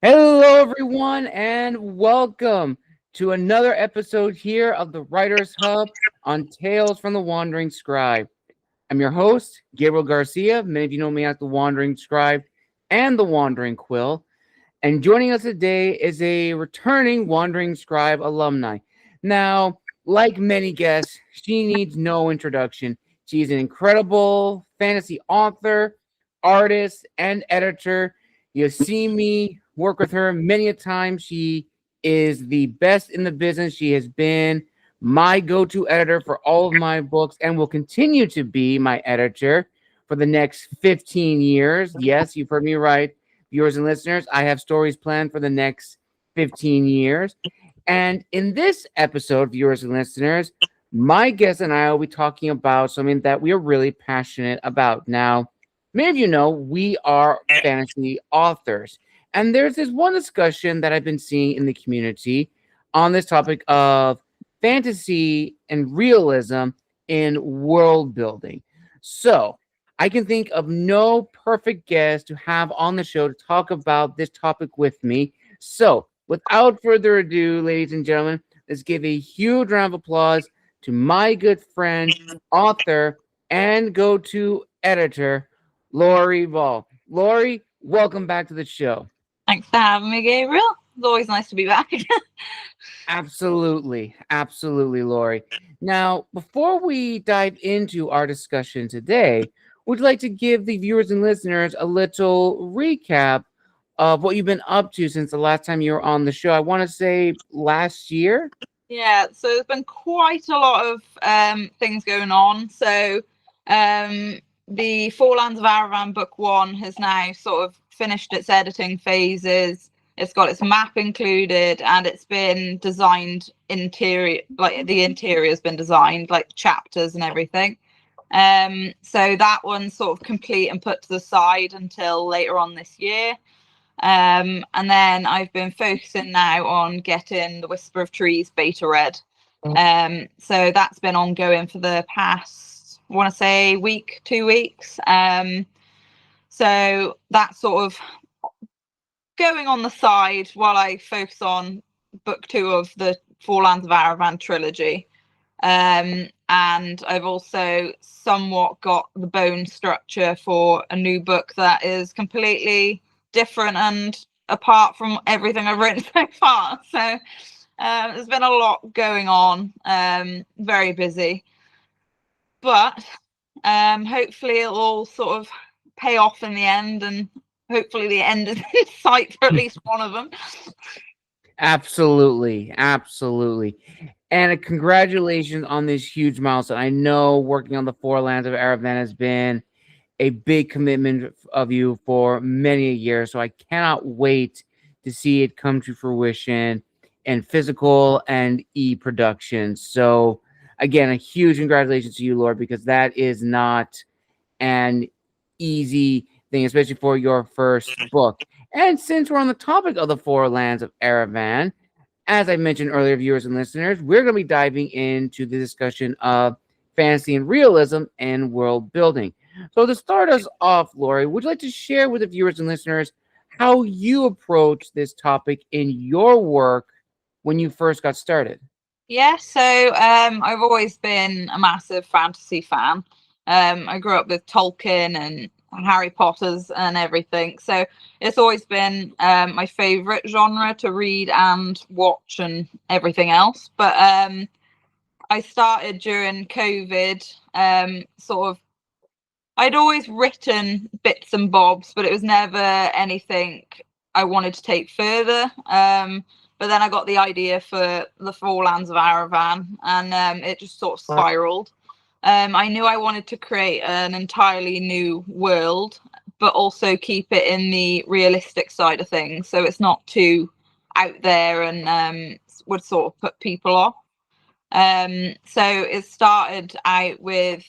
Hello, everyone, and welcome to another episode here of the Writers Hub on Tales from the Wandering Scribe. I'm your host, Gabriel Garcia. Many of you know me as the Wandering Scribe and the Wandering Quill. And joining us today is a returning Wandering Scribe alumni. Now, like many guests, she needs no introduction. She's an incredible fantasy author, artist, and editor. You've seen me work with her many a time. She is the best in the business. She has been my go-to editor for all of my books and will continue to be my editor for the next 15 years. Yes, you've heard me right, viewers and listeners. I have stories planned for the next 15 years. And in this episode, viewers and listeners, my guest and I will be talking about something that we are really passionate about. Now, many of you know we are fantasy authors. And there's this one discussion that I've been seeing in the community on this topic of fantasy and realism in world building. So I can think of no perfect guest to have on the show to talk about this topic with me. So without further ado, ladies and gentlemen, let's give a huge round of applause to my good friend, author, and go-to editor, Lowri Ball. Lowri, welcome back to the show. Thanks for having me, Gabriel. It's always nice to be back. Absolutely, Lowri. Now, before we dive into our discussion today, would you like to give the viewers and listeners a little recap of what you've been up to since the last time you were on the show? I want to say last year. Yeah, so there's been quite a lot of things going on. So the Four Lands of Arravan book 1 has now sort of finished its editing phases. It's got its map included and it's been designed interior, like the interior has been designed, like chapters and everything. So that one's sort of complete and put to the side until later on this year. And then I've been focusing now on getting the Whisper of Trees beta read. So that's been ongoing for the past, I want to say, week, 2 weeks. So that's sort of going on the side while I focus on book 2 of the Four Lands of Arravan trilogy. And I've also somewhat got the bone structure for a new book that is completely different and apart from everything I've written so far. So there's been a lot going on, very busy. But hopefully it'll all sort of pay off in the end, and hopefully the end is in sight for at least one of them. Absolutely. And congratulations on this huge milestone. I know working on the Four Lands of Arravan has been a big commitment of you for many a year. So I cannot wait to see it come to fruition in physical and e-production. So again, a huge congratulations to you, Lord, because that is not an easy thing, especially for your first book. And since we're on the topic of the Four Lands of Arravan, as I mentioned earlier, viewers and listeners, we're going to be diving into the discussion of fantasy and realism and world building. So to start us off, Lowri, would you like to share with the viewers and listeners how you approach this topic in your work when you first got started? Yeah, so I've always been a massive fantasy fan. I grew up with Tolkien and Harry Potter's and everything. So it's always been my favorite genre to read and watch and everything else. But I started during COVID, sort of, I'd always written bits and bobs, but it was never anything I wanted to take further. But then I got the idea for the Four Lands of Arravan, and it just sort of spiraled. I knew I wanted to create an entirely new world, but also keep it in the realistic side of things, so it's not too out there and would sort of put people off. So it started out with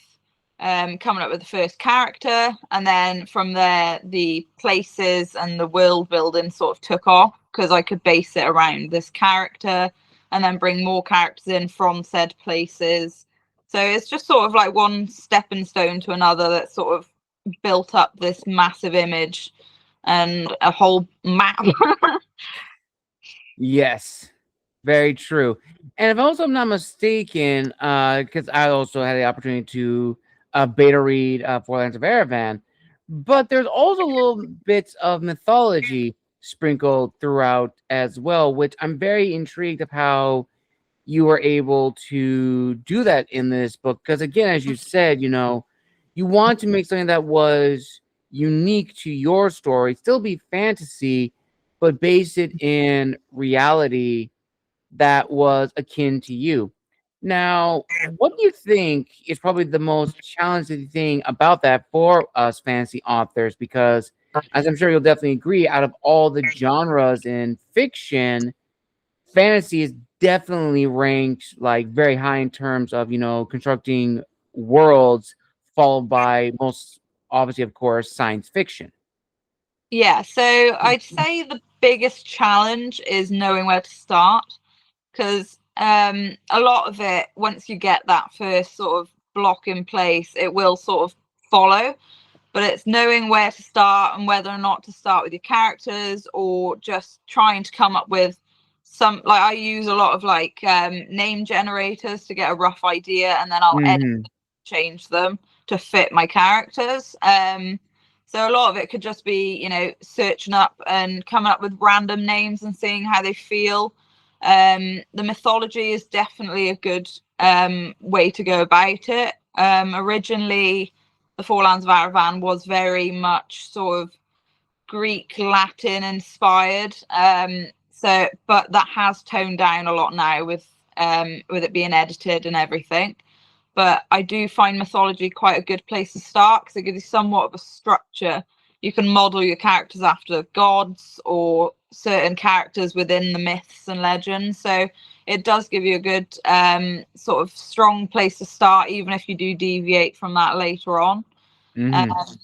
coming up with the first character, and then from there the places and the world building sort of took off because I could base it around this character and then bring more characters in from said places. So it's just sort of like one stepping stone to another that sort of built up this massive image and a whole map. Yes, very true. And if also I'm not mistaken, because I also had the opportunity to beta read Four Lands of Arravan, but there's also little bits of mythology sprinkled throughout as well, which I'm very intrigued of how you were able to do that in this book. Because again, as you said, you want to make something that was unique to your story, still be fantasy, but base it in reality that was akin to you. Now, what do you think is probably the most challenging thing about that for us fantasy authors? Because, as I'm sure you'll definitely agree, out of all the genres in fiction, fantasy is definitely ranked like very high in terms of constructing worlds, followed by most obviously, of course, science fiction. Yeah, so I'd say the biggest challenge is knowing where to start, because a lot of it, once you get that first sort of block in place, it will sort of follow. But it's knowing where to start and whether or not to start with your characters, or just trying to come up with some, like, I use a lot of like name generators to get a rough idea, and then I'll edit, Hmm. change them to fit my characters. So a lot of it could just be, searching up and coming up with random names and seeing how they feel. The mythology is definitely a good way to go about it. Originally, the Four Lands of Arravan was very much sort of Greek, Latin inspired. But that has toned down a lot now with it being edited and everything. But I do find mythology quite a good place to start, because it gives you somewhat of a structure. You can model your characters after gods or certain characters within the myths and legends. So it does give you a good sort of strong place to start, even if you do deviate from that later on. Um, Hmm.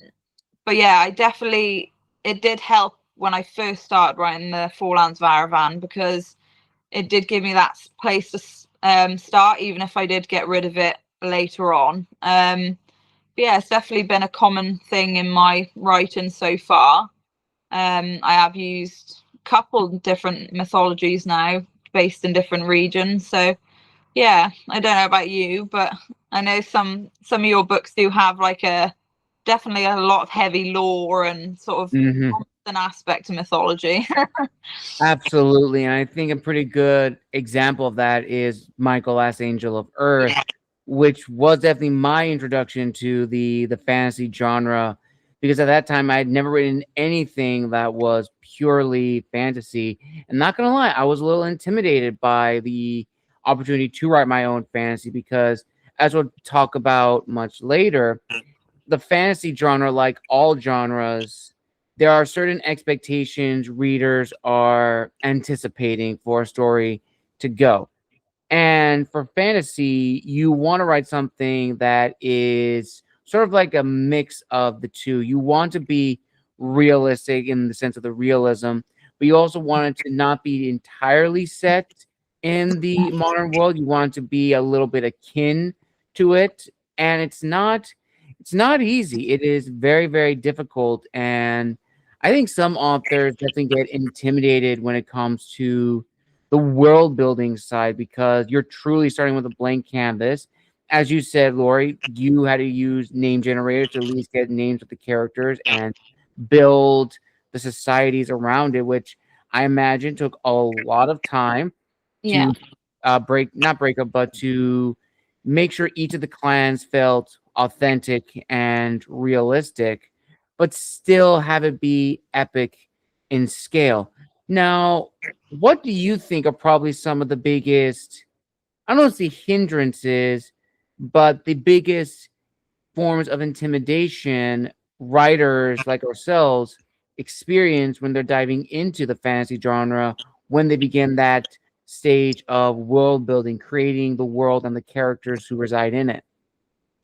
but yeah, it did help when I first started writing the Four Lands of Arravan, because it did give me that place to start, even if I did get rid of it later on. But yeah, it's definitely been a common thing in my writing so far. I have used a couple different mythologies now, based in different regions. So yeah, I don't know about you, but I know some of your books do have like definitely a lot of heavy lore and sort of Hmm. an aspect of mythology. Absolutely. And I think a pretty good example of that is Michael Last Angel of Earth, which was definitely my introduction to the fantasy genre, because at that time I had never written anything that was purely fantasy. And not gonna lie, I was a little intimidated by the opportunity to write my own fantasy, because as we'll talk about much later, the fantasy genre, like all genres, there are certain expectations readers are anticipating for a story to go. And for fantasy, you want to write something that is sort of like a mix of the two. You want to be realistic in the sense of the realism, but you also want it to not be entirely set in the modern world. You want it to be a little bit akin to it. And it's not easy. It is very, very difficult. And I think some authors definitely get intimidated when it comes to the world building side, because you're truly starting with a blank canvas. As you said, Lori, you had to use name generators to at least get names of the characters and build the societies around it, which I imagine took a lot of time Yeah. to not break up, but to make sure each of the clans felt authentic and realistic, but still have it be epic in scale. Now, what do you think are probably some of the biggest, I don't want to say hindrances, but the biggest forms of intimidation writers like ourselves experience when they're diving into the fantasy genre, when they begin that stage of world building, creating the world and the characters who reside in it?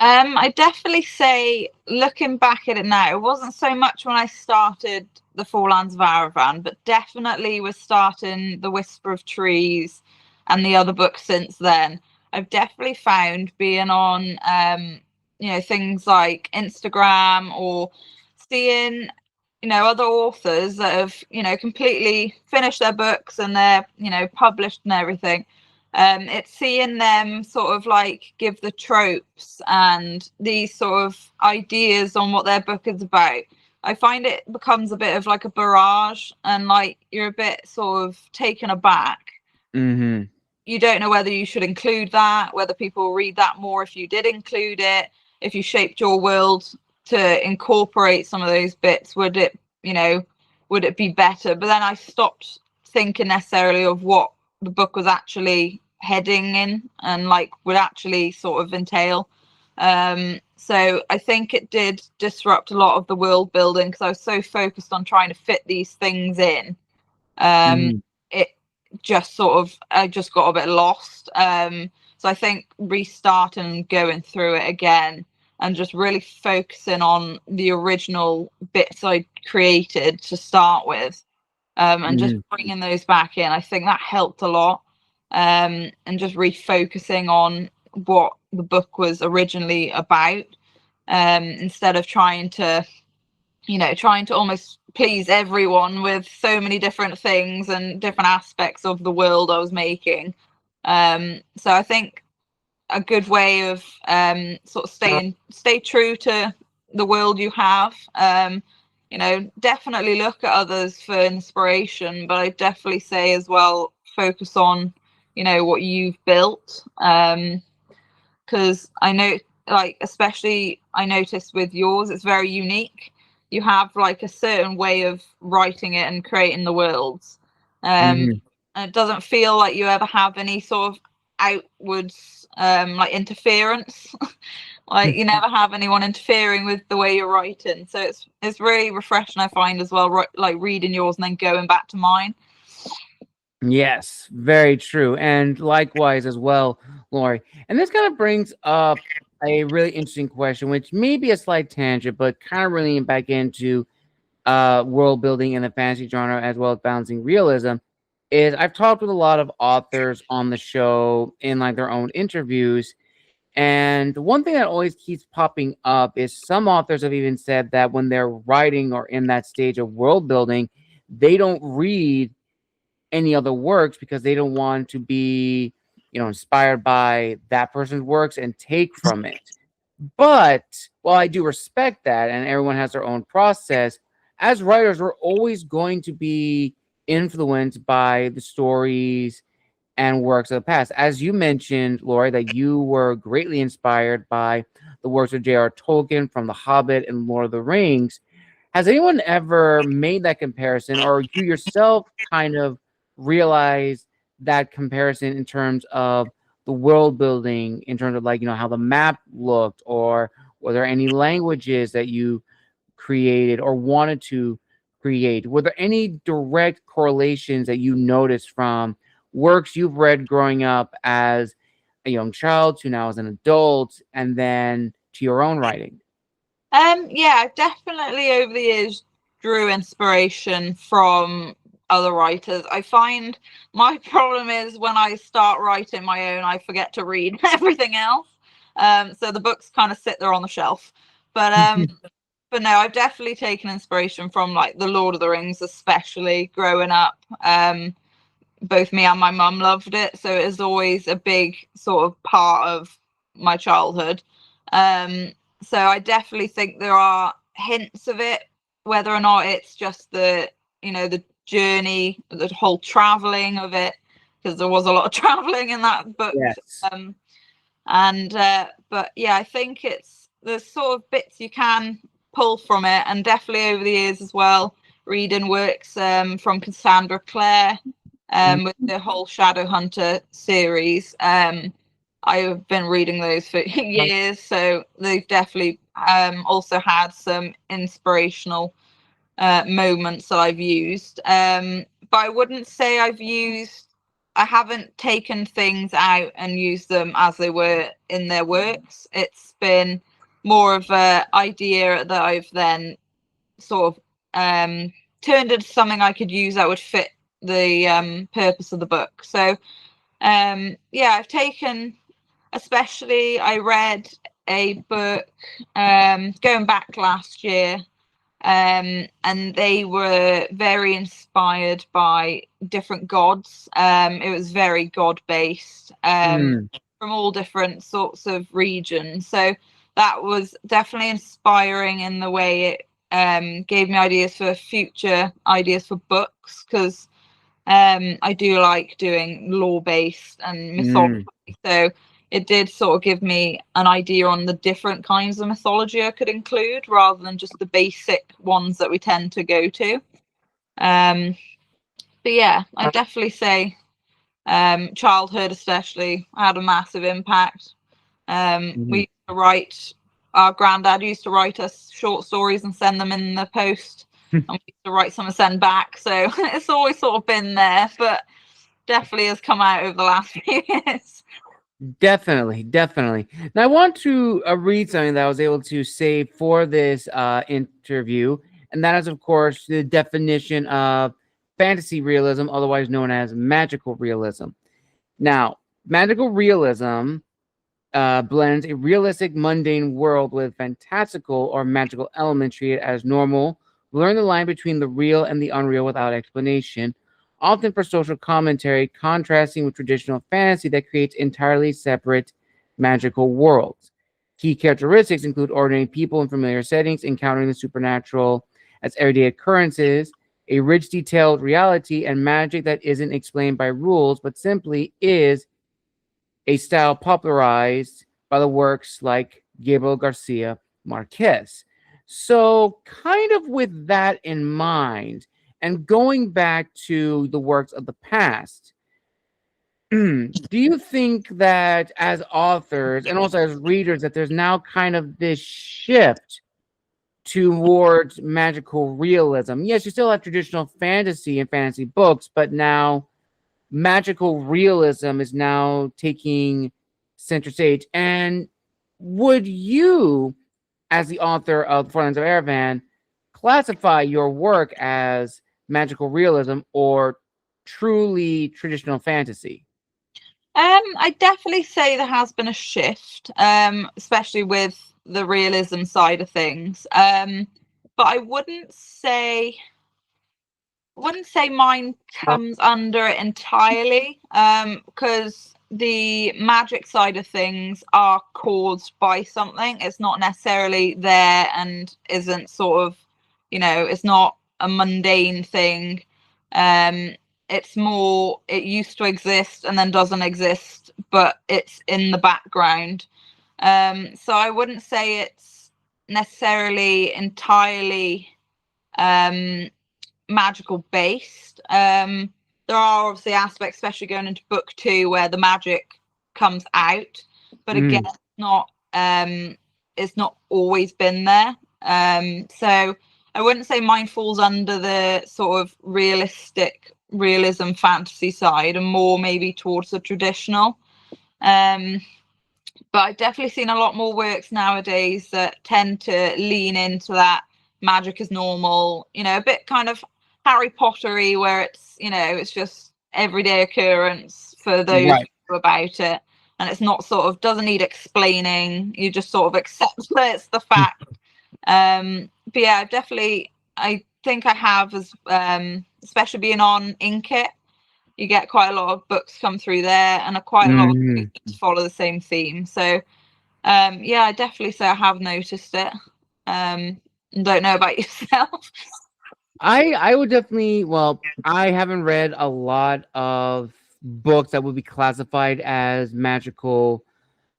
I definitely say, looking back at it now, it wasn't so much when I started the Four Lands of Arravan, but definitely with starting the Whisper of Trees and the other books since then. I've definitely found being on, things like Instagram, or seeing, other authors that have, completely finished their books and they're, published and everything. It's seeing them sort of like give the tropes and these sort of ideas on what their book is about. I find it becomes a bit of like a barrage, and like you're a bit sort of taken aback. Mm-hmm. You don't know whether you should include that, whether people read that more if you did include it, if you shaped your world to incorporate some of those bits, would it be better? But then I stopped thinking necessarily of what the book was actually heading in and like would actually sort of entail. So I think it did disrupt a lot of the world building because I was so focused on trying to fit these things in. It just I just got a bit lost. So I think restarting and going through it again and just really focusing on the original bits I created to start with, and just bringing those back in, I think that helped a lot. And just refocusing on what the book was originally about, instead of trying to almost please everyone with so many different things and different aspects of the world I was making. So I think a good way of sort of stay true to the world you have. Definitely look at others for inspiration, but I definitely say as well, focus on what you've built, because I know, like, especially I noticed with yours, it's very unique. You have like a certain way of writing it and creating the worlds. And it doesn't feel like you ever have any sort of outwards like interference. Like you never have anyone interfering with the way you're writing. So it's really refreshing, I find, as well, like reading yours and then going back to mine. Yes, very true. And likewise as well, Lowri. And this kind of brings up a really interesting question, which may be a slight tangent, but kind of really back into world building in the fantasy genre as well as balancing realism. Is I've talked with a lot of authors on the show in like their own interviews. And the one thing that always keeps popping up is some authors have even said that when they're writing or in that stage of world building, they don't read any other works because they don't want to be, inspired by that person's works and take from it. But while I do respect that and everyone has their own process, as writers, we're always going to be influenced by the stories and works of the past. As you mentioned, Lowri, that you were greatly inspired by the works of J.R. Tolkien from The Hobbit and Lord of the Rings. Has anyone ever made that comparison, or you yourself kind of realize that comparison in terms of the world building, in terms of like, how the map looked, or were there any languages that you created or wanted to create? Were there any direct correlations that you noticed from works you've read growing up as a young child to now as an adult, and then to your own writing? Yeah, I've definitely over the years drew inspiration from other writers. I find my problem is when I start writing my own, I forget to read everything else. So the books kind of sit there on the shelf. But but no, I've definitely taken inspiration from like the Lord of the Rings, especially growing up. Both me and my mum loved it, so it is always a big sort of part of my childhood. So I definitely think there are hints of it, whether or not it's just the journey, the whole traveling of it, because there was a lot of traveling in that book. Yes. But yeah, I think it's the sort of bits you can pull from it, and definitely over the years as well, reading works from Cassandra Clare, with the whole Shadowhunter series. I've been reading those for years, so they've definitely also had some inspirational moments that I've used. But I wouldn't say I haven't taken things out and used them as they were in their works. It's been more of an idea that I've then sort of turned into something I could use that would fit the purpose of the book. So yeah, I've taken, especially I read a book going back last year, and they were very inspired by different gods. It was very god-based, from all different sorts of regions. So that was definitely inspiring in the way it gave me ideas for future ideas for books, because I do like doing lore-based and mythology. So it did sort of give me an idea on the different kinds of mythology I could include, rather than just the basic ones that we tend to go to. But yeah, I'd definitely say childhood especially had a massive impact. We used to write, our granddad used to write us short stories and send them in the post, and we used to write some and send back. So it's always sort of been there, but definitely has come out over the last few years. Definitely. Now, I want to read something that I was able to save for this interview, and that is, of course, the definition of fantasy realism, otherwise known as magical realism. Now, magical realism blends a realistic, mundane world with fantastical or magical elements treated as normal, blurring the line between the real and the unreal without explanation, often for social commentary, contrasting with traditional fantasy that creates entirely separate magical worlds. Key characteristics include ordinary people in familiar settings, encountering the supernatural as everyday occurrences, a rich, detailed reality, and magic that isn't explained by rules, but simply is, a style popularized by the works like Gabriel Garcia Marquez. So, kind of with that in mind, and going back to the works of the past, do you think that as authors and also as readers that there's now kind of this shift towards magical realism? Yes, you still have traditional fantasy and fantasy books, but now magical realism is now taking center stage. And would you, as the author of Four Lands of Arravan, classify your work as magical realism or truly traditional fantasy? I definitely say there has been a shift, especially with the realism side of things. But I wouldn't say mine comes under it entirely, because the magic side of things are caused by something. It's not necessarily there and isn't sort of, it's not a mundane thing. It's more, it used to exist and then doesn't exist, but it's in the background. So I wouldn't say it's necessarily entirely magical based. There are obviously aspects, especially going into book 2, where the magic comes out, but again, it's not always been there. So I wouldn't say mine falls under the sort of realism fantasy side, and more maybe towards the traditional. But I've definitely seen a lot more works nowadays that tend to lean into that magic is normal, a bit kind of Harry Pottery, where it's, it's just everyday occurrence for those who know about it, and it's not sort of, doesn't need explaining, you just sort of accept that it's the fact. But yeah, I think I have, as especially being on Inkit, you get quite a lot of books come through there, and quite a lot of books follow the same theme. So yeah, I definitely say I have noticed it. Don't know about yourself. I would definitely, well, I haven't read a lot of books that would be classified as magical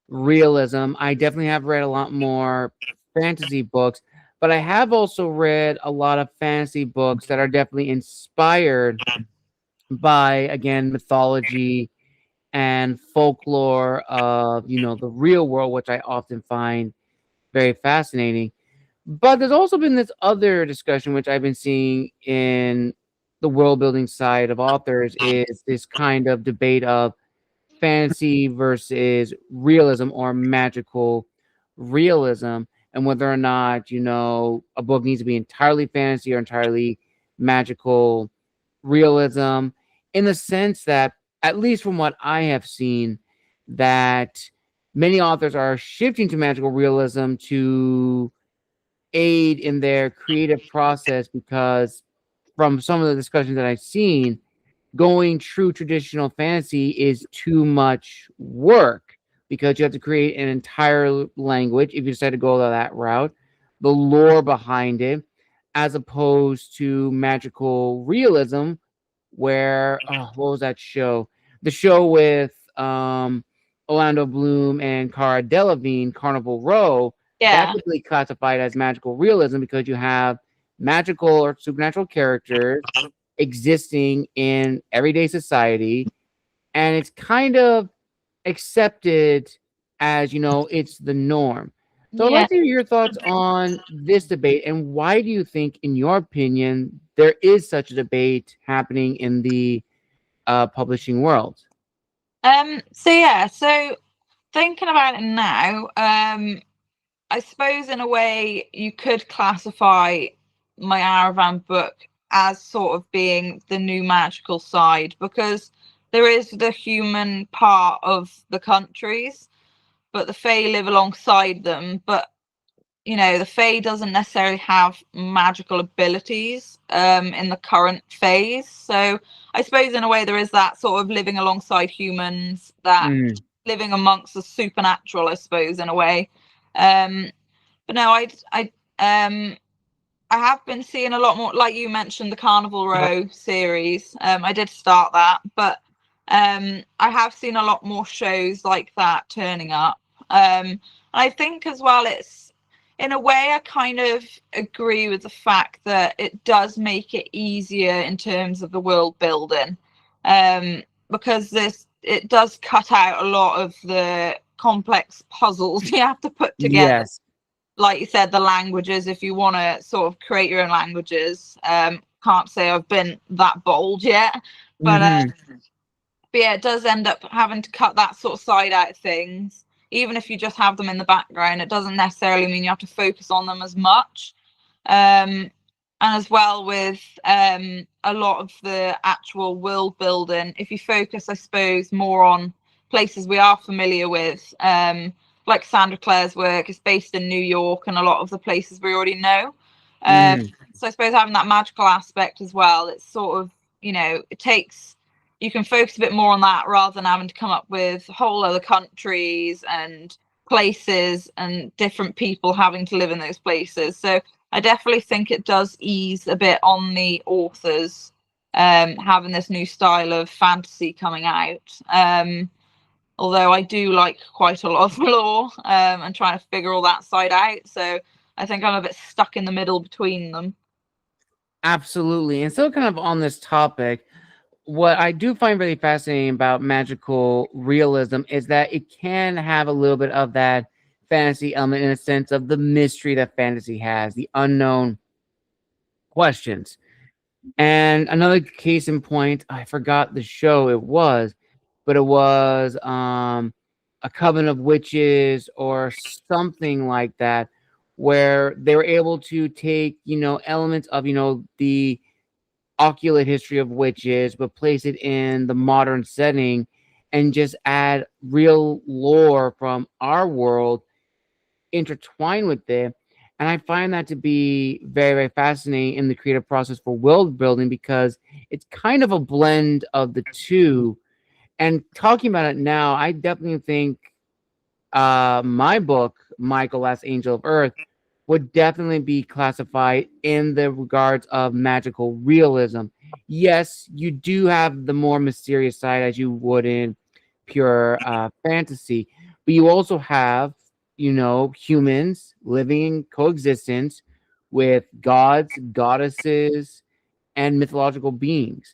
realism. I definitely have read a lot more fantasy books, but I have also read a lot of fantasy books that are definitely inspired by, again, mythology and folklore of, the real world, which I often find very fascinating. But there's also been this other discussion, which I've been seeing in the world building side of authors, is this kind of debate of fantasy versus realism or magical realism, and whether or not, a book needs to be entirely fantasy or entirely magical realism, in the sense that, at least from what I have seen, that many authors are shifting to magical realism to aid in their creative process, because from some of the discussions that I've seen, going true traditional fantasy is too much work because you have to create an entire language if you decide to go that route, the lore behind it, as opposed to magical realism, where what was that show? The show with Orlando Bloom and Cara Delevingne, Carnival Row. That Yeah. could be classified as magical realism because you have magical or supernatural characters existing in everyday society, and it's kind of accepted as, it's the norm. So I'd Yeah. like to hear your thoughts on this debate, and why do you think, in your opinion, there is such a debate happening in the publishing world? So thinking about it now, I suppose in a way you could classify my Arravan book as sort of being the new magical side, because there is the human part of the countries, but the Fae live alongside them. But the Fae doesn't necessarily have magical abilities in the current phase. So I suppose in a way there is that sort of living alongside humans, that living amongst the supernatural, I suppose, in a way. But no, I have been seeing a lot more, like you mentioned, the Carnival Row series. I did start that, but I have seen a lot more shows like that turning up. I think as well, it's, in a way, I kind of agree with the fact that it does make it easier in terms of the world building, because it does cut out a lot of the complex puzzles you have to put together. Yes. Like you said, the languages, if you want to sort of create your own languages. Can't say I've been that bold yet, but yeah, it does end up having to cut that sort of side out of things. Even if you just have them in the background, it doesn't necessarily mean you have to focus on them as much. And as well with a lot of the actual world building, if you focus, I suppose, more on places we are familiar with, like Sandra Clare's work is based in New York, and a lot of the places we already know. So I suppose having that magical aspect as well, it's sort of, you can focus a bit more on that rather than having to come up with whole other countries and places and different people having to live in those places. So I definitely think it does ease a bit on the authors, having this new style of fantasy coming out. Although I do like quite a lot of lore, and trying to figure all that side out. So I think I'm a bit stuck in the middle between them. Absolutely. And still kind of on this topic, what I do find really fascinating about magical realism is that it can have a little bit of that fantasy element, in a sense of the mystery that fantasy has, the unknown questions. And another case in point, I forgot the show it was, but it was a coven of witches or something like that, where they were able to take, elements of, the oculate history of witches, but place it in the modern setting and just add real lore from our world intertwined with it. And I find that to be very, very fascinating in the creative process for world building, because it's kind of a blend of the two. And talking about it now, I definitely think my book, Michael, Last Angel of Earth, would definitely be classified in the regards of magical realism. Yes, you do have the more mysterious side, as you would in pure fantasy, but you also have, humans living in coexistence with gods, goddesses, and mythological beings.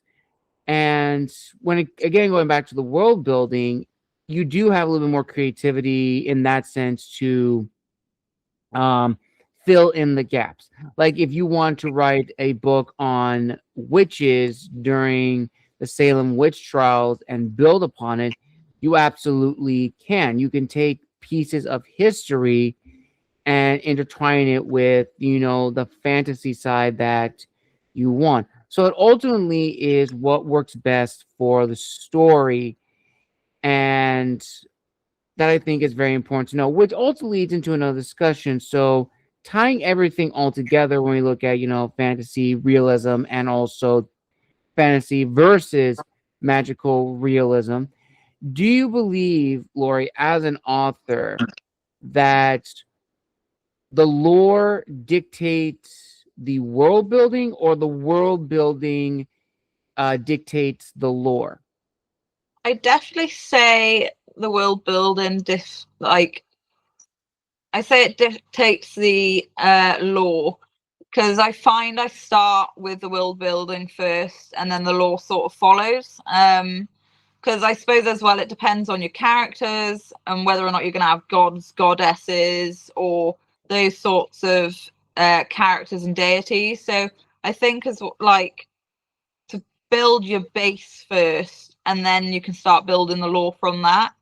And again, going back to the world building, you do have a little bit more creativity in that sense to fill in the gaps. Like if you want to write a book on witches during the Salem witch trials and build upon it, you absolutely can. You can take pieces of history and intertwine it with, the fantasy side that you want. So it ultimately is what works best for the story, and that I think is very important to know, which also leads into another discussion. So tying everything all together when we look at, fantasy realism and also fantasy versus magical realism. Do you believe, Lowri, as an author, that the lore dictates the world building, or the world building dictates the lore? I definitely say the world building, I say it dictates the lore, because I find I start with the world building first and then the lore sort of follows. Because I suppose as well, it depends on your characters and whether or not you're going to have gods, goddesses, or those sorts of characters and deities. So I think as like to build your base first, and then you can start building the lore from that.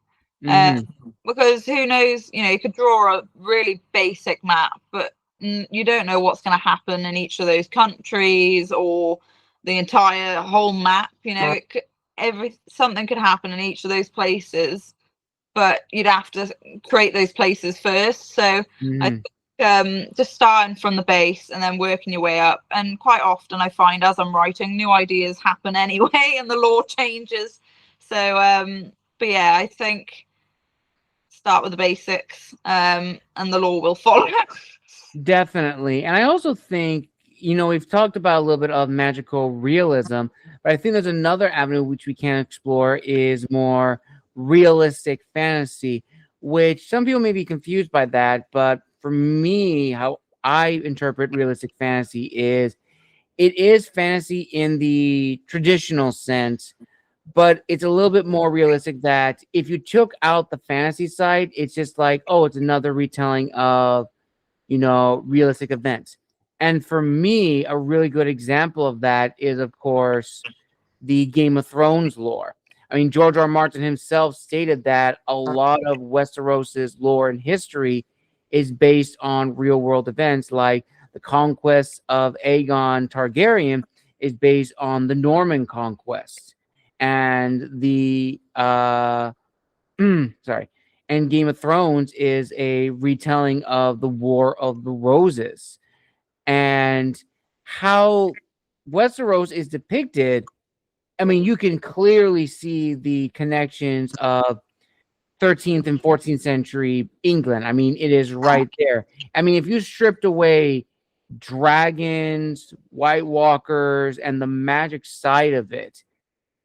Because who knows, you could draw a really basic map, but you don't know what's going to happen in each of those countries or the entire whole map. Something could happen in each of those places, but you'd have to create those places first. So I think just starting from the base and then working your way up. And quite often I find as I'm writing, new ideas happen anyway and the lore changes. So but yeah, I think start with the basics, and the lore will follow. Definitely. And I also think, we've talked about a little bit of magical realism, but I think there's another avenue which we can explore is more realistic fantasy, which some people may be confused by that. But for me, how I interpret realistic fantasy is it is fantasy in the traditional sense, but it's a little bit more realistic that if you took out the fantasy side, it's just like, oh, it's another retelling of, realistic events. And for me, a really good example of that is, of course, the Game of Thrones lore. I mean, George R. R. Martin himself stated that a lot of Westeros's lore and history is based on real world events, like the conquest of Aegon Targaryen is based on the Norman conquest. And the sorry, and Game of Thrones is a retelling of the War of the Roses. And how Westeros is depicted, I mean, you can clearly see the connections of 13th and 14th century England. I mean, it is right there. I mean, if you stripped away dragons, White Walkers, and the magic side of it,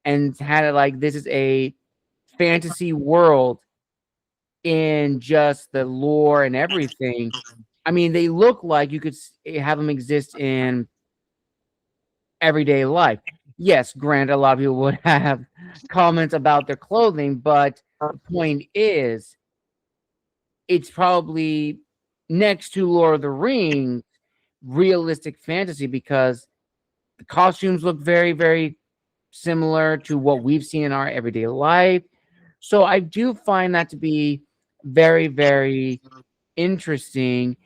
and had it like this is a fantasy world in just the lore and everything, I mean, they look like you could have them exist in everyday life. Yes, granted, a lot of people would have comments about their clothing, but the point is, it's probably next to Lord of the Rings, realistic fantasy, because the costumes look very, very similar to what we've seen in our everyday life. So I do find that to be very, very interesting.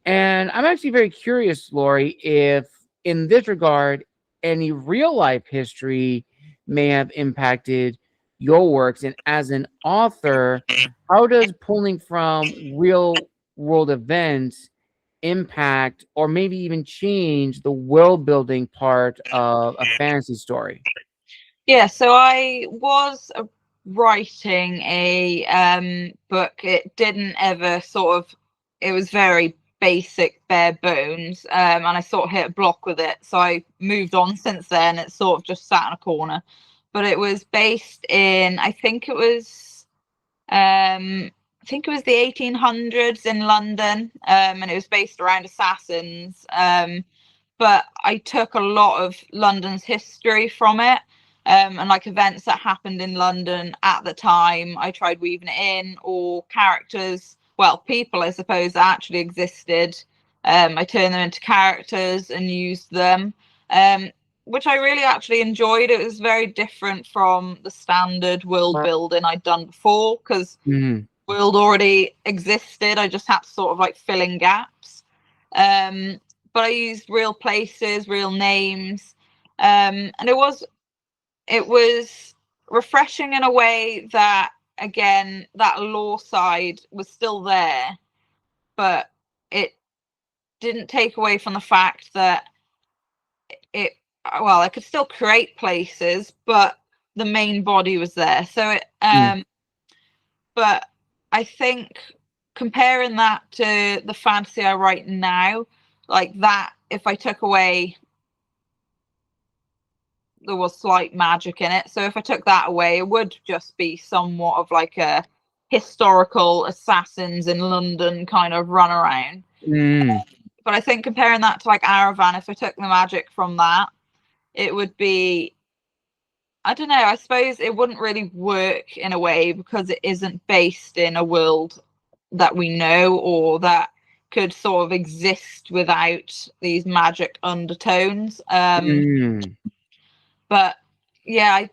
And I'm actually very curious, Lowri, if in this regard, any real life history may have impacted your works. And as an author, how does pulling from real world events impact or maybe even change the world building part of a fantasy story? Yeah, so I was writing a book. It didn't ever it was very basic, bare bones, and I sort of hit a block with it. So I moved on since then. It sort of just sat in a corner. But it was based in, I think it was the 1800s in London, and it was based around assassins. But I took a lot of London's history from it, and like events that happened in London at the time. I tried weaving it in, or characters, well, people, I suppose, that actually existed. I turned them into characters and used them, which I really actually enjoyed. It was very different from the standard world building I'd done before, because world already existed. I just had to sort of like fill in gaps. But I used real places, real names, and it was refreshing in a way that, again, that lore side was still there, but it didn't take away from the fact that I could still create places, but the main body was there. So but I think comparing that to the fantasy I write now, like that, if I took away, there was slight magic in it. So if I took that away, it would just be somewhat of like a historical assassins in London kind of run around. But I think comparing that to like Arravan, if I took the magic from that, it would be, I don't know, I suppose it wouldn't really work in a way because it isn't based in a world that we know or that could sort of exist without these magic undertones. But yeah,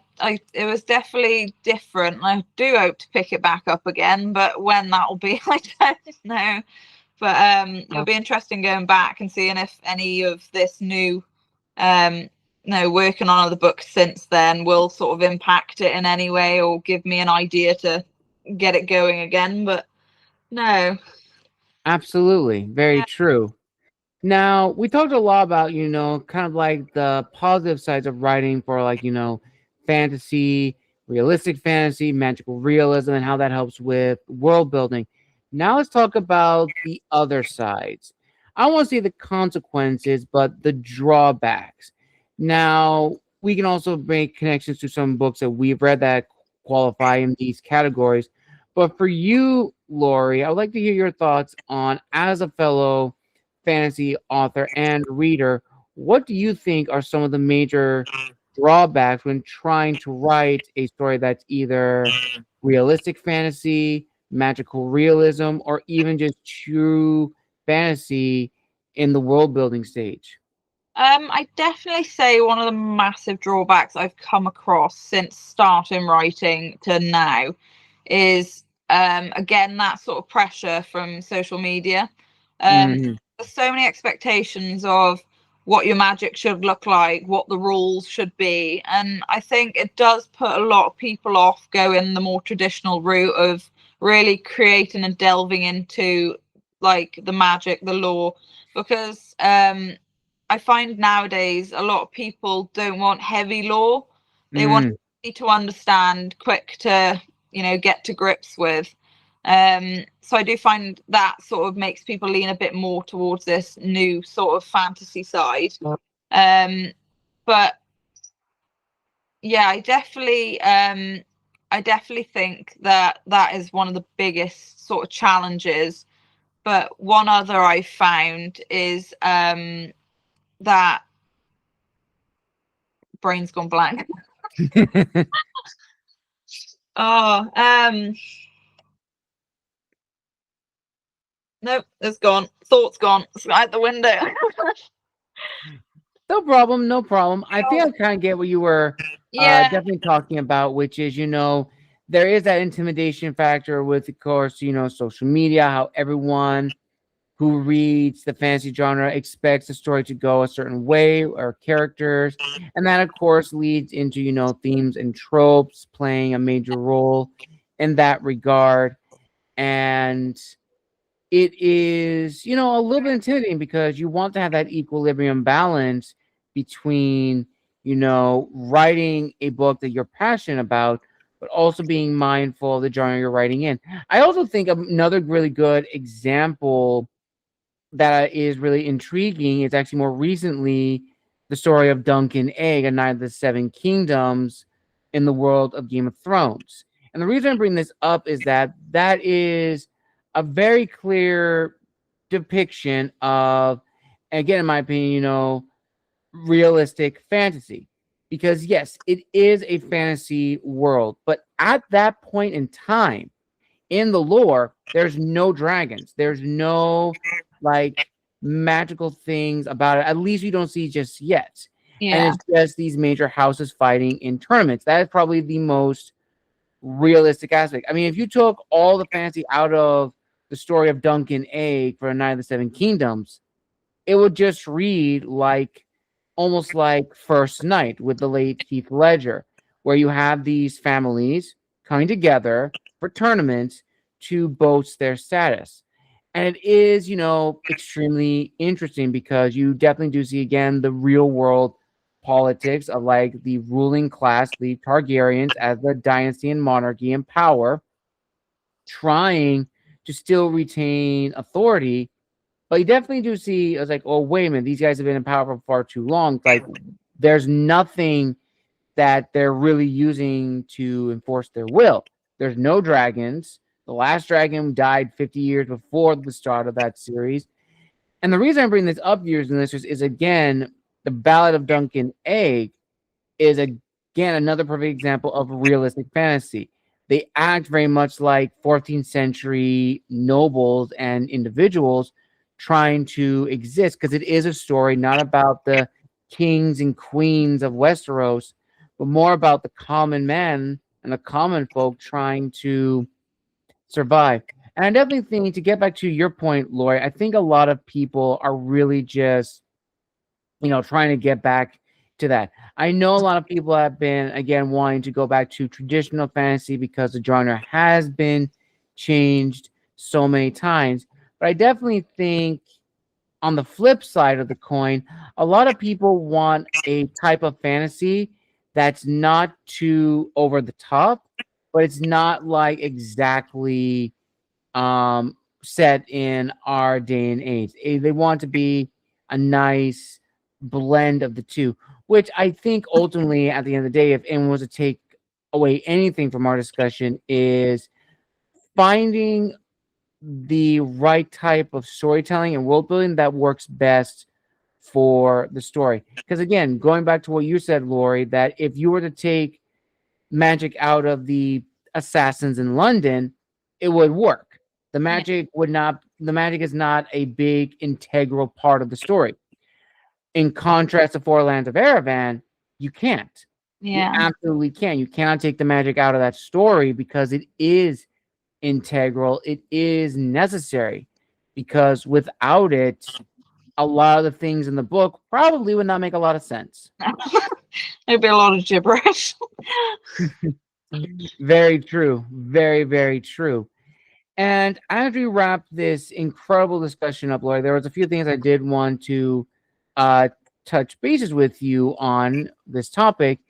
it was definitely different. I do hope to pick it back up again, but when that will be, I don't know. But it'll be interesting going back and seeing if any of this new working on other books since then will sort of impact it in any way or give me an idea to get it going again. But no. Absolutely. Very true. Now, we talked a lot about, kind of like the positive sides of writing for like, fantasy, realistic fantasy, magical realism, and how that helps with world building. Now let's talk about the other sides. I don't want to say the consequences, but the drawbacks. Now, we can also make connections to some books that we've read that qualify in these categories. But for you, Lowri, I would like to hear your thoughts on, as a fellow fantasy author and reader, what do you think are some of the major drawbacks when trying to write a story that's either realistic fantasy, magical realism, or even just true fantasy in the world building stage? I definitely say one of the massive drawbacks I've come across since starting writing to now is again that sort of pressure from social media. There's so many expectations of what your magic should look like, what the rules should be, and I think it does put a lot of people off going the more traditional route of really creating and delving into like the magic, the lore, because I find nowadays a lot of people don't want heavy lore. They want to understand, quick to, get to grips with. So I do find that sort of makes people lean a bit more towards this new sort of fantasy side. But yeah, I definitely think that is one of the biggest sort of challenges. But one other I found is that brain's gone blank. Nope, it's gone. Thought's gone. It's out the window. No problem. I think I kind of get what you were definitely talking about, which is, there is that intimidation factor with, of course, social media, how everyone who reads the fantasy genre expects the story to go a certain way or characters. And that, of course, leads into, themes and tropes playing a major role in that regard. And it is, a little bit intimidating because you want to have that equilibrium balance between, writing a book that you're passionate about, but also being mindful of the genre you're writing in. I also think another really good example that is really intriguing is actually more recently the story of Duncan Egg, a Knight of the Seven Kingdoms in the world of Game of Thrones. And the reason I bring this up is that is a very clear depiction of, again, in my opinion, realistic fantasy. Because yes, it is a fantasy world, but at that point in time in the lore, there's no dragons. There's no like magical things about it. At least you don't see just yet. Yeah. And it's just these major houses fighting in tournaments. That is probably the most realistic aspect. I mean, if you took all the fantasy out of the story of Duncan Egg for A Knight of the Seven Kingdoms, it would just read like almost like First Night with the late Heath Ledger, where you have these families coming together for tournaments to boast their status. And it is, extremely interesting because you definitely do see again the real world politics of like the ruling class, the Targaryens, as the dynasty and monarchy in power, trying to still retain authority. But you definitely do see, it's like, oh, wait a minute, these guys have been in power for far too long. It's like, there's nothing that they're really using to enforce their will. There's no dragons. The last dragon died 50 years before the start of that series. And the reason I bring this up, viewers and listeners, is again, the Ballad of Duncan Egg is again another perfect example of realistic fantasy. They act very much like 14th century nobles and individuals trying to exist because it is a story not about the kings and queens of Westeros, but more about the common man and the common folk trying to survive. And I definitely think, to get back to your point, Lori, I think a lot of people are really just, trying to get back to that. I know a lot of people have been, again, wanting to go back to traditional fantasy because the genre has been changed so many times. But I definitely think on the flip side of the coin, a lot of people want a type of fantasy that's not too over the top, but it's not like exactly set in our day and age. They want to be a nice blend of the two, which I think ultimately, at the end of the day, if anyone was to take away anything from our discussion, is finding the right type of storytelling and world building that works best for the story. Because again, going back to what you said, Lori, that if you were to take magic out of the assassins in London, it would work. The magic would not. The magic is not a big integral part of the story. In contrast to Four Lands of Arravan, you can't. You Yeah. absolutely can't. You cannot take the magic out of that story because it is integral. It is necessary because without it, a lot of the things in the book probably would not make a lot of sense. It'd be a lot of gibberish. Very true. Very, very true. And as we wrap this incredible discussion up, Lori, there was a few things I did want to uh, touch bases with you on this topic.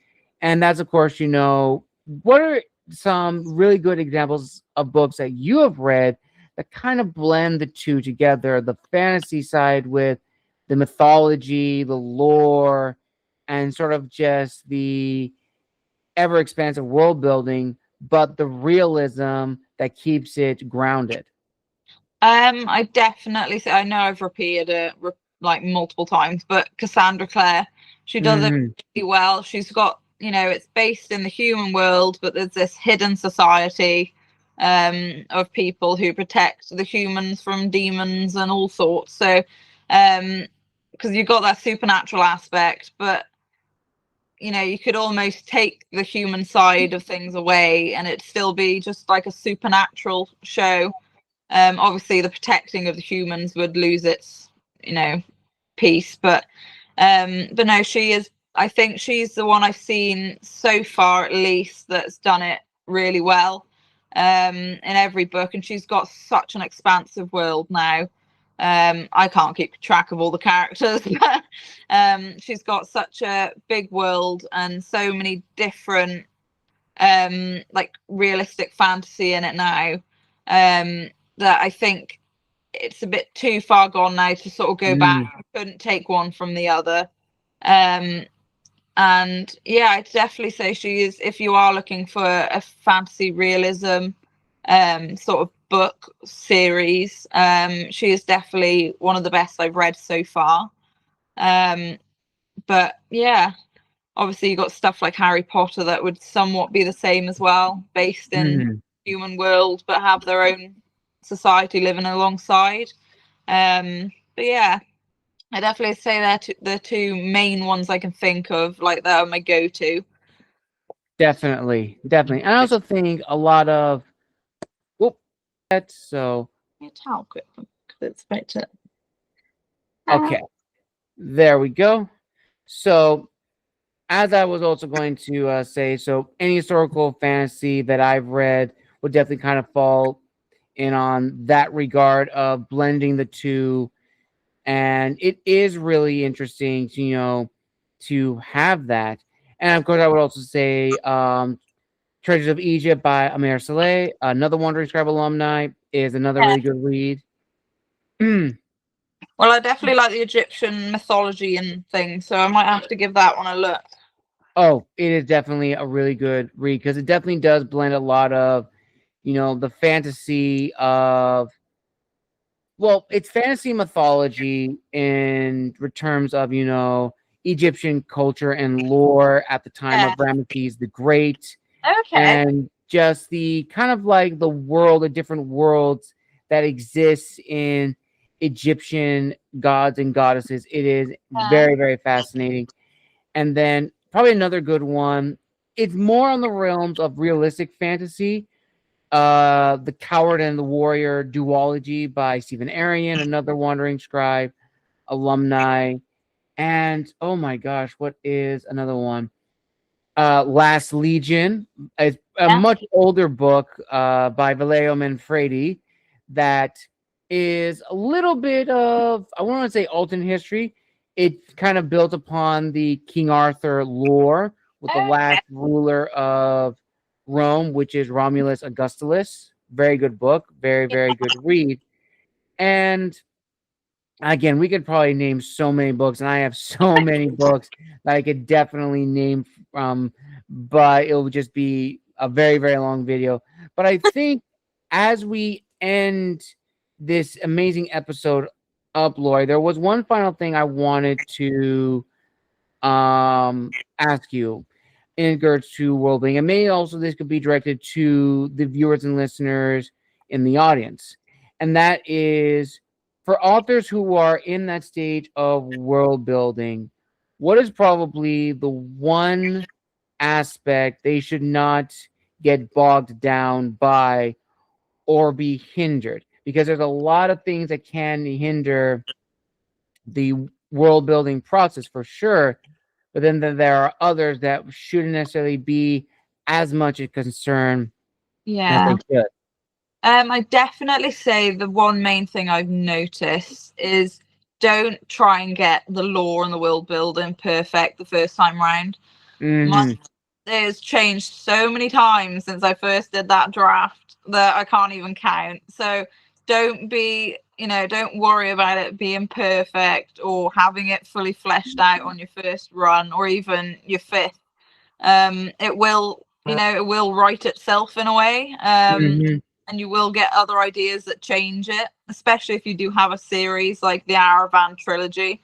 And that's, of course, what are some really good examples of books that you have read that kind of blend the two together, the fantasy side with the mythology, the lore, and sort of just the ever expansive world building, but the realism that keeps it grounded. I definitely say, I know I've repeated it like multiple times, but Cassandra Clare, she does it Mhm. really well. She's got, it's based in the human world, but there's this hidden society of people who protect the humans from demons and all sorts. So, because you've got that supernatural aspect, but you could almost take the human side of things away and it'd still be just like a supernatural show. Obviously the protecting of the humans would lose its piece, but no, I think she's the one I've seen so far at least that's done it really well in every book, and she's got such an expansive world now. I can't keep track of all the characters, but she's got such a big world and so many different like realistic fantasy in it now, that I think it's a bit too far gone now to sort of go back. I couldn't take one from the other. And yeah, I'd definitely say she is, if you are looking for a fantasy realism sort of book series, she is definitely one of the best I've read so far. But yeah, obviously you got stuff like Harry Potter that would somewhat be the same as well, based in human world, but have their own society living alongside. But yeah, I definitely say they're the two main ones I can think of, like that are my go-to. Definitely. And I also think a lot of so Towel quick because it's about to. okay. There we go. So as I was also going to say, so any historical fantasy that I've read would definitely kind of fall in on that regard of blending the two. And it is really interesting to, to have that. And of course, I would also say Treasures of Egypt by Amir Saleh, another Wandering Scribe alumni, is another really good read. Well, I definitely like the Egyptian mythology and things, so I might have to give that one a look. Oh, it is definitely a really good read because it definitely does blend a lot of, the fantasy of, well, it's fantasy mythology in terms of, Egyptian culture and lore at the time Yeah. of Ramesses the Great, Okay. and just the kind of like the world, the different worlds that exists in Egyptian gods and goddesses. It is very, very fascinating. And then probably another good one. It's more on the realms of realistic fantasy. The Coward and the Warrior duology by Stephen Arion, another Wandering Scribe alumni. And oh my gosh, what is another one? Last Legion. It's a much older book by Vallejo Manfredi that is a little bit of, I want to say, alternate history. It's kind of built upon the King Arthur lore with the last ruler of Rome, which is Romulus Augustulus. Very good book. Very, very good read. And again, we could probably name so many books, and I have so many books that I could definitely name from, but it will just be a very, very long video. But I think as we end this amazing episode up, Lori, there was one final thing I wanted to ask you in regards to world building, and maybe also this could be directed to the viewers and listeners in the audience, and that is for authors who are in that stage of world building, what is probably the one aspect they should not get bogged down by or be hindered? Because there's a lot of things that can hinder the world building process for sure, but then there are others that shouldn't necessarily be as much a concern as they should. I definitely say the one main thing I've noticed is don't try and get the lore and the world building perfect the first time round. It's changed so many times since I first did that draft that I can't even count. So don't worry about it being perfect or having it fully fleshed out on your first run or even your fifth. It will, it will write itself in a way. And you will get other ideas that change it, especially if you do have a series like the Arravan trilogy,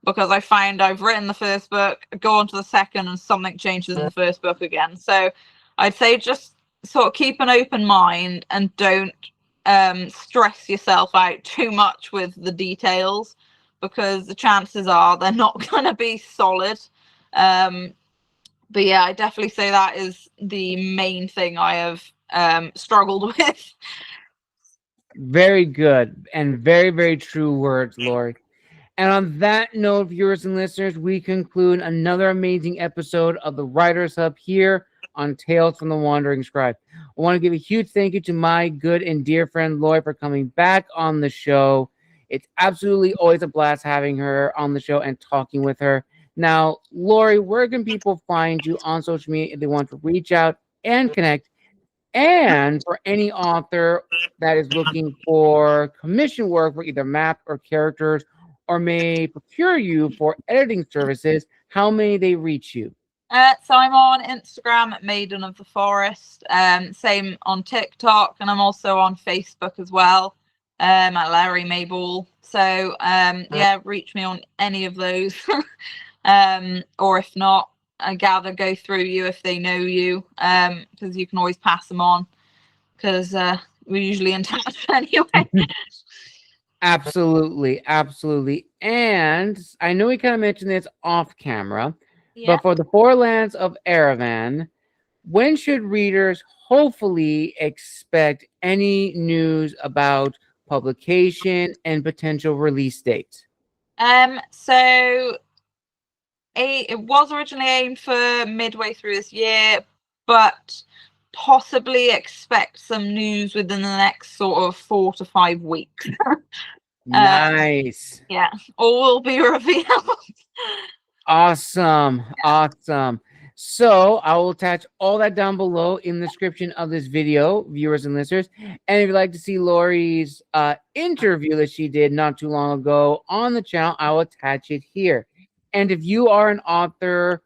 because I find I've written the first book, go on to the second, and something changes in the first book again. So I'd say just sort of keep an open mind and don't stress yourself out too much with the details, because the chances are they're not going to be solid. But yeah, I definitely say that is the main thing I have struggled with. Very good and very, very true words, Lori. And on that note, viewers and listeners, we conclude another amazing episode of the Writers Hub here on Tales from the Wandering Scribe. I want to give a huge thank you to my good and dear friend Lori for coming back on the show. It's absolutely always a blast having her on the show and talking with her. Now, Lori, where can people find you on social media if they want to reach out and connect? And for any author that is looking for commission work for either map or characters, or may procure you for editing services, how may they reach you? So I'm on Instagram at Maiden of the Forest, same on TikTok, and I'm also on Facebook as well, at Lowri Ball. So yeah, reach me on any of those. Or if not, I gather go through you if they know you, because you can always pass them on, because we're usually in touch anyway. Absolutely, absolutely. And I know we kind of mentioned this off camera, but for the Four Lands of Arravan, when should readers hopefully expect any news about publication and potential release date? So it was originally aimed for midway through this year, but possibly expect some news within the next sort of 4 to 5 weeks. Nice. Yeah, all will be revealed. Awesome. Awesome. So I will attach all that down below in the description of this video, viewers and listeners. And if you'd like to see Lowri's interview that she did not too long ago on the channel, I will attach it here. And if you are an author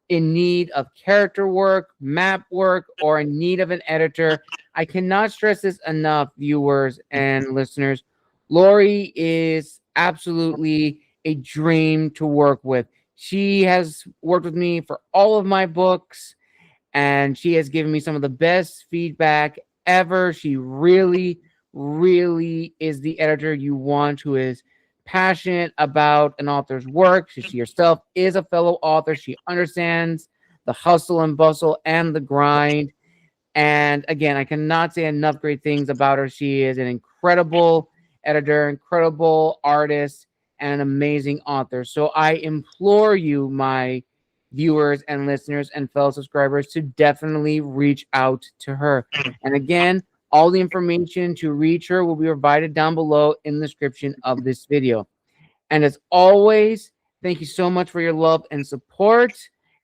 in need of character work, map work, or in need of an editor, I cannot stress this enough, viewers and listeners. Lowri is absolutely a dream to work with. She has worked with me for all of my books, and she has given me some of the best feedback ever. She really, really is the editor you want, who is passionate about an author's work. She herself is a fellow author. She understands the hustle and bustle and the grind. And again, I cannot say enough great things about her. She is an incredible editor, incredible artist, and an amazing author. So I implore you, my viewers and listeners and fellow subscribers, to definitely reach out to her. And again, all the information to reach her will be provided down below in the description of this video. And as always, thank you so much for your love and support.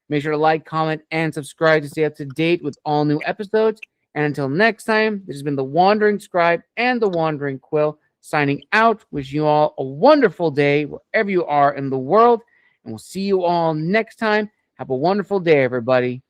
Make sure to like, comment, and subscribe to stay up to date with all new episodes. And until next time, this has been the Wandering Scribe and the Wandering Quill signing out. Wish you all a wonderful day wherever you are in the world. And we'll see you all next time. Have a wonderful day, everybody.